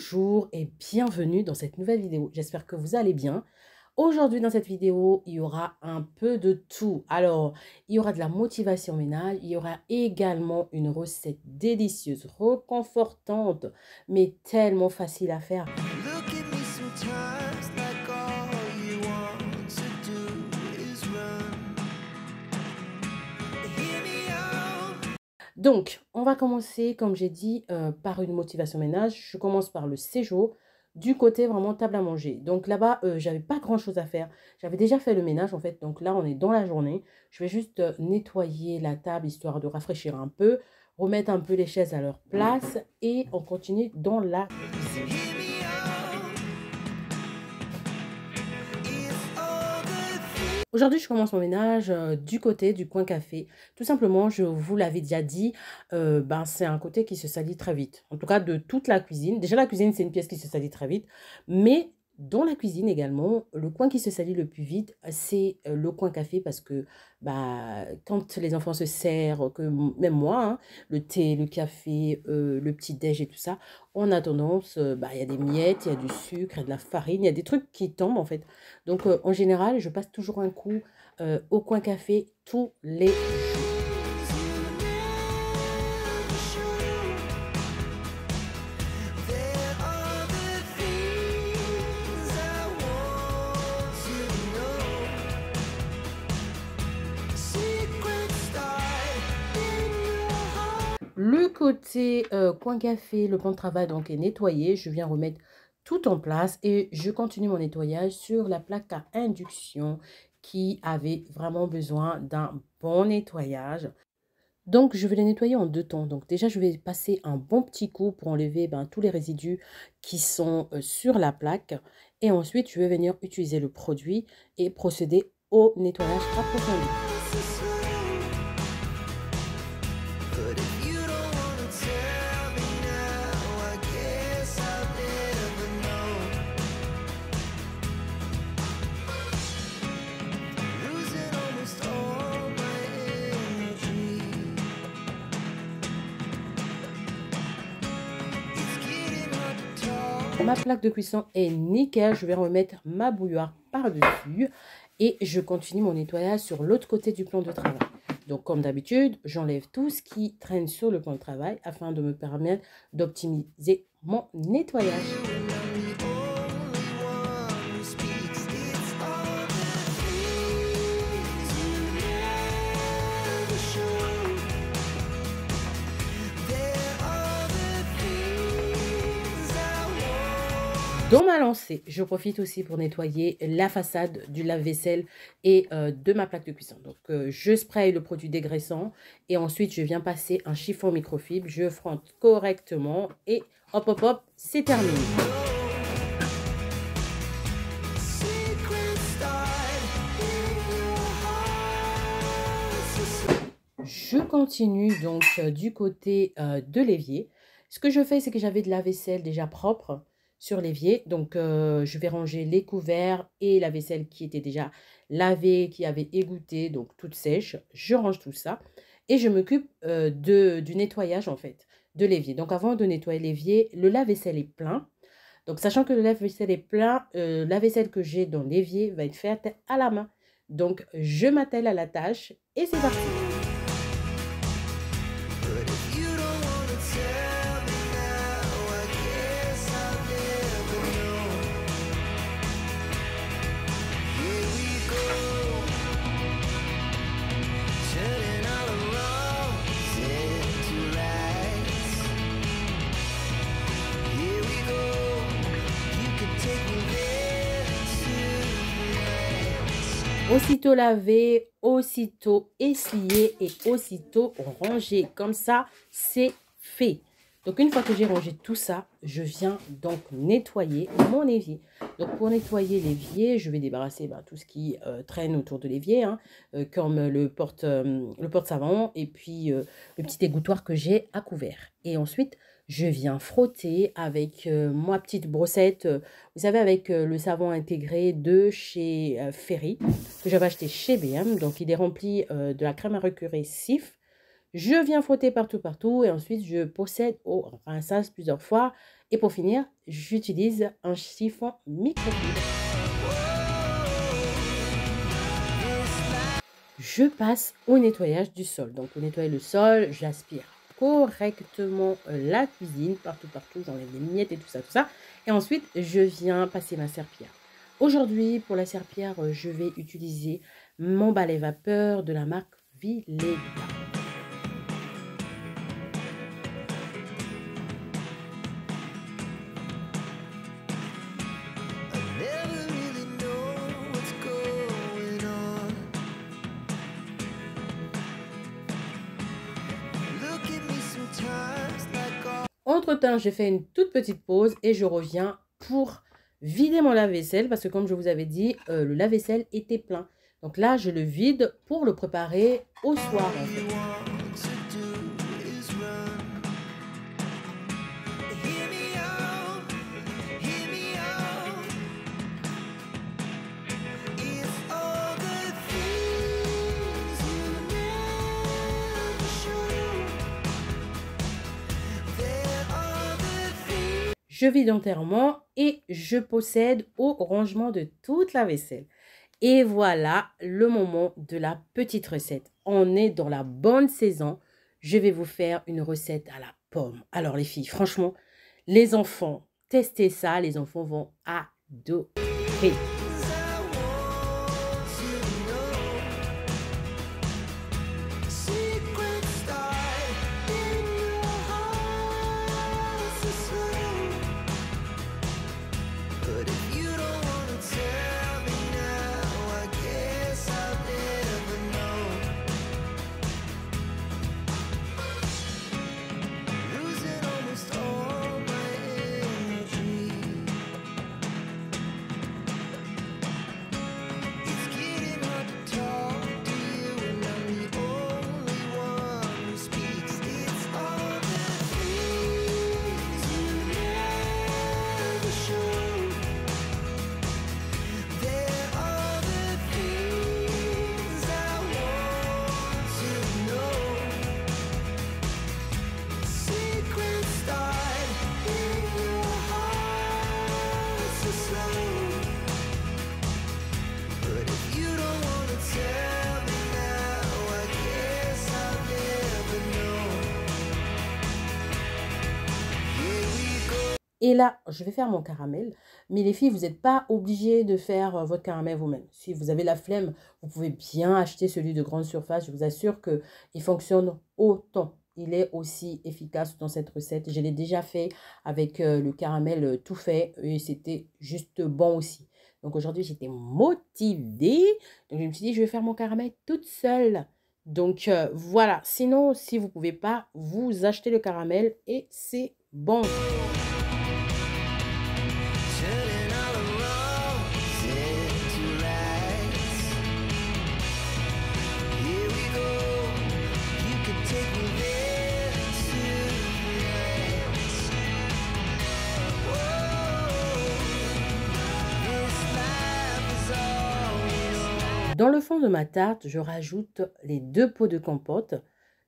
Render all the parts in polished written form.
Bonjour et bienvenue dans cette nouvelle vidéo. J'espère que vous allez bien. Aujourd'hui, dans cette vidéo, il y aura un peu de tout. Alors, il y aura de la motivation ménage, il y aura également une recette délicieuse, réconfortante, mais tellement facile à faire. Look at me sometimes like all you want to do is run. Hear me out. Donc, on va commencer, comme j'ai dit, par une motivation ménage. Je commence par le séjour, du côté vraiment table à manger. Donc là-bas, j'avais pas grand-chose à faire. J'avais déjà fait le ménage, en fait. Donc là, on est dans la journée. Je vais juste nettoyer la table, histoire de rafraîchir un peu, remettre un peu les chaises à leur place. Et on continue dans la cuisine. Hear me out. If all the things Aujourd'hui, je commence mon ménage du côté du coin café. Tout simplement, je vous l'avais déjà dit, c'est un côté qui se salit très vite. En tout cas, de toute la cuisine. Déjà, la cuisine, c'est une pièce qui se salit très vite. Mais dans la cuisine également, le coin qui se salit le plus vite, c'est le coin café. Parce que quand les enfants se servent, même moi, hein, le thé, le café, le petit-déj et tout ça, on a tendance, il y a des miettes, il y a du sucre, il y a de la farine, il y a des trucs qui tombent en fait. Donc, en général, je passe toujours un coup au coin café tous les jours. you never show. There are the things I want to know. Secrets start in your heart. Le côté coin café, le plan de travail donc est nettoyé. Je viens remettre tout en place et je continue mon nettoyage sur la plaque à induction qui avait vraiment besoin d'un bon nettoyage. Donc, je vais les nettoyer en deux temps. Donc, déjà, je vais passer un bon petit coup pour enlever tous les résidus qui sont sur la plaque. Et ensuite, je vais venir utiliser le produit et procéder au nettoyage approfondi. But if you don't wanna tell me now, I guess I'll never know. Losing almost all my energy. It's getting hard to talk. Ma plaque de cuisson est nickel. Je vais remettre ma bouilloire par-dessus. Et je continue mon nettoyage sur l'autre côté du plan de travail. Donc, comme d'habitude, j'enlève tout ce qui traîne sur le plan de travail afin de me permettre d'optimiser mon nettoyage. And I'm the only one who speaks. It's all the things you never show. There are the things I want. Dans ma lancée, je profite aussi pour nettoyer la façade du lave-vaisselle et de ma plaque de cuisson. Donc, je spraye le produit dégraissant et ensuite, je viens passer un chiffon microfibre. Je frotte correctement et hop, hop, hop, c'est terminé. Secrets start in your heart. Je continue donc du côté de l'évier. Ce que je fais, c'est que j'avais de la vaisselle déjà propre sur l'évier. Donc, je vais ranger les couverts et la vaisselle qui était déjà lavée, qui avait égoutté, donc toute sèche. Je range tout ça et je m'occupe du nettoyage en fait de l'évier. Donc, avant de nettoyer l'évier, le lave-vaisselle est plein. Donc, sachant que le lave-vaisselle est plein, la vaisselle que j'ai dans l'évier va être faite à la main. Donc, je m'attelle à la tâche et c'est parti. But if you don't wanna tell me now, I guess I'll never know. Here we go, turning all the wrongs into rights. Here we go, you can take me there tonight. Aussitôt lavé, aussitôt essuyé et aussitôt rangé. Comme ça, c'est fait. Donc, une fois que j'ai rangé tout ça, je viens donc nettoyer mon évier. Donc, pour nettoyer l'évier, je vais débarrasser tout ce qui traîne autour de l'évier, hein, comme le porte-savon et puis le petit égouttoir que j'ai à couvert. Et ensuite, je viens frotter avec ma petite brossette, vous savez, avec le savon intégré de chez Ferry, que j'avais acheté chez B&M. Donc, il est rempli de la crème à recueillir Cif. Je viens frotter partout, partout et ensuite je procède au rinçage plusieurs fois. Et pour finir, j'utilise un chiffon microfibre. Je passe au nettoyage du sol. Donc pour nettoyer le sol, j'aspire correctement la cuisine, partout, partout, j'enlève les miettes et tout ça, tout ça. Et ensuite, je viens passer ma serpillière. Aujourd'hui, pour la serpillière, je vais utiliser mon balai vapeur de la marque Vileda. I never really know what's going on. Look at me sometimes like all Entre-temps, j'ai fait une toute petite pause et je reviens pour vider mon lave-vaisselle parce que comme je vous avais dit, le lave-vaisselle était plein. Donc là, je le vide pour le préparer au soir en fait. you want to do is run. Hear me out, hear me out. If all the things you never show, there are the things. Je vide entièrement et je procède au rangement de toute la vaisselle. Et voilà le moment de la petite recette. On est dans la bonne saison. Je vais vous faire une recette à la pomme. Alors les filles, franchement, les enfants, testez ça. Les enfants vont adorer. I want to know. Secret start in your heart so slow. But if you don't wanna tell me now, I guess I'll never know. Losing almost all my energy. It's getting hard to talk to you, and I'm the only one who speaks. It's all the things you never show. There are the things I want to know. Secrets start in your heart so slow. But if you don't wanna tell me now, I guess I'll never know. Here we go. Et là, je vais faire mon caramel. Mais les filles, vous n'êtes pas obligées de faire votre caramel vous-même. Si vous avez la flemme, vous pouvez bien acheter celui de grande surface. Je vous assure qu'il fonctionne autant. Il est aussi efficace dans cette recette. Je l'ai déjà fait avec le caramel tout fait et c'était juste bon aussi. Donc aujourd'hui, j'étais motivée. Donc je me suis dit, je vais faire mon caramel toute seule. Donc voilà. Sinon, si vous ne pouvez pas, vous achetez le caramel et c'est bon. Turning all the wrongs into rights. Here we go. You could take me there tonight. Whoa, this life is all we own. Dans le fond de ma tarte, je rajoute les 2 pots de compote.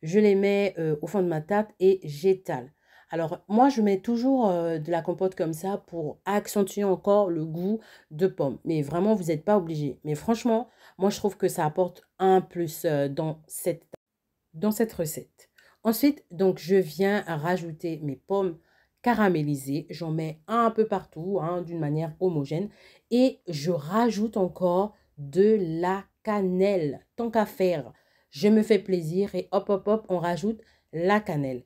Je les mets au fond de ma tarte et j'étale. Alors, moi, je mets toujours de la compote comme ça pour accentuer encore le goût de pomme. Mais vraiment, vous n'êtes pas obligé. Mais franchement, moi, je trouve que ça apporte un plus dans cette recette. Ensuite, donc, je viens rajouter mes pommes caramélisées. J'en mets un peu partout, hein, d'une manière homogène. Et je rajoute encore de la cannelle. Tant qu'à faire, je me fais plaisir et hop, hop, hop, on rajoute la cannelle.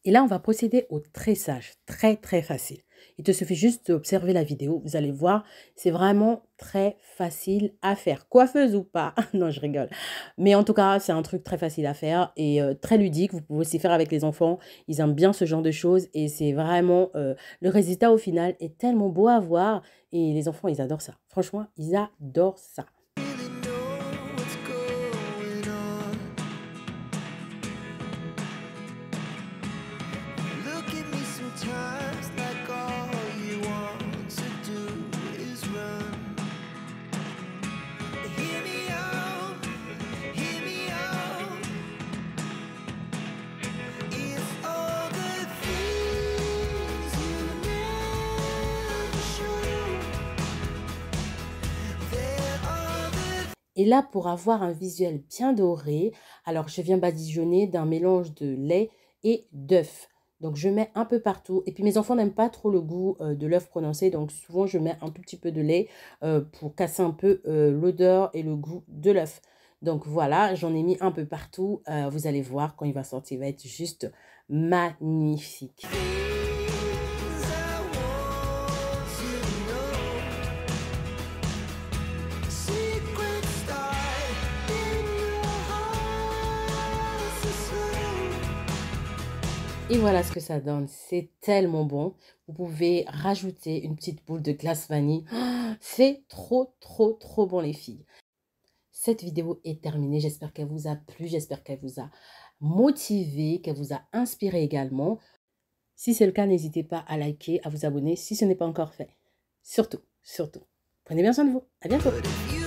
Et là, on va procéder au tressage. Très, très facile. Il te suffit juste d'observer la vidéo. Vous allez voir, c'est vraiment très facile à faire. Coiffeuse ou pas. Non, je rigole. Mais en tout cas, c'est un truc très facile à faire et très ludique. Vous pouvez aussi faire avec les enfants. Ils aiment bien ce genre de choses. Et c'est vraiment... le résultat au final est tellement beau à voir. Et les enfants, ils adorent ça. Franchement, ils adorent ça. Really know what's going on. Look at me sometimes like all you want. Et là, pour avoir un visuel bien doré, alors je viens badigeonner d'un mélange de lait et d'œuf. Donc, je mets un peu partout. Et puis, mes enfants n'aiment pas trop le goût de l'œuf prononcé. Donc, souvent, je mets un tout petit peu de lait pour casser un peu l'odeur et le goût de l'œuf. Donc, voilà, j'en ai mis un peu partout. Vous allez voir, quand il va sortir, il va être juste magnifique. Things I want to know. Secret start in your heart so slow. Et voilà ce que ça donne. C'est tellement bon. Vous pouvez rajouter une petite boule de glace vanille. Ah, c'est trop, trop, trop bon, les filles. Cette vidéo est terminée. J'espère qu'elle vous a plu. J'espère qu'elle vous a motivé, qu'elle vous a inspiré également. Si c'est le cas, n'hésitez pas à liker, à vous abonner si ce n'est pas encore fait. Surtout, surtout, prenez bien soin de vous. À bientôt. But if you